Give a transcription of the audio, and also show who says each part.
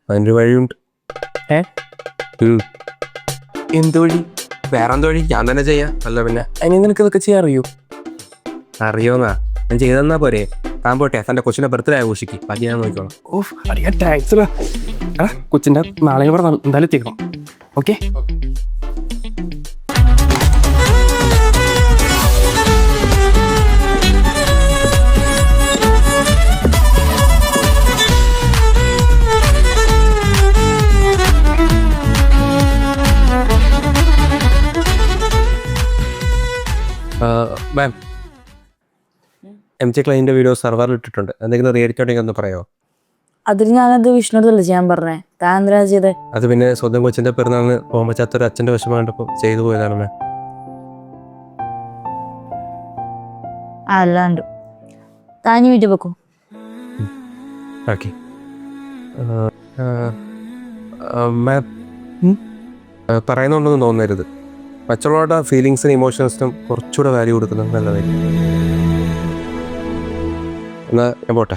Speaker 1: അതിൻ്റെ വഴിയുണ്ട്.
Speaker 2: എന്ത് വഴി?
Speaker 1: വേറെന്ത് വഴി? ഞാൻ തന്നെ ചെയ്യാം. അല്ല പിന്നെ
Speaker 2: അതിന് നിനക്ക് ഇതൊക്കെ ചെയ്യാൻ അറിയൂ?
Speaker 1: അറിയോന്നാ? ഞാൻ ചെയ്തെന്നാ പോരെ. താൻ പോട്ടെ, തൻ്റെ കൊച്ചിൻ്റെ ബർത്ത്ഡേ ആഘോഷിക്ക്. ബാക്കി ഞാൻ നോക്കിക്കോളാം.
Speaker 2: ഓഫ്, അറിയാൻ ടാക്സ്. കൊച്ചിൻ്റെ നാളെ ഇവിടെ എന്തായാലും എത്തിക്കണം. ഓക്കെ.
Speaker 1: മാം, MJ ക്ലൈൻ്റെ വീഡിയോ സെർവറിൽ ഇട്ടിട്ടുണ്ട്. എന്തെങ്കിലും റിയാലിറ്റി ഉണ്ടെങ്കിൽ ഒന്ന് പറയാമോ?
Speaker 3: അതിന് ഞാനത് വിഷ്ണുവിനോടല്ലേ ചെയ്യാൻ പറഞ്ഞേ, താൻ എന്തിനാ ചെയ്തേ?
Speaker 1: അത് പിന്നെ സ്വന്തം കൊച്ചിൻ്റെ പിറന്നാളിന് പോകാൻ പറ്റാത്തൊരു അച്ഛൻ്റെ വിഷമം കണ്ടപ്പോൾ ചെയ്തു പോയതാണ് മാം.
Speaker 3: അല്ലാണ്ട് താൻ വീട്ടിൽ വെക്കൂ.
Speaker 1: ഓക്കെ മാം, പറയുന്നുണ്ടെന്ന് തോന്നരുത്. മറ്റുള്ളവരുടെ ഫീലിങ്സിനും ഇമോഷൻസിനും കുറച്ചുകൂടെ വാല്യൂ കൊടുക്കുന്നത് നല്ലതായിരിക്കും. എന്നാൽ ഞാൻ പോട്ടെ.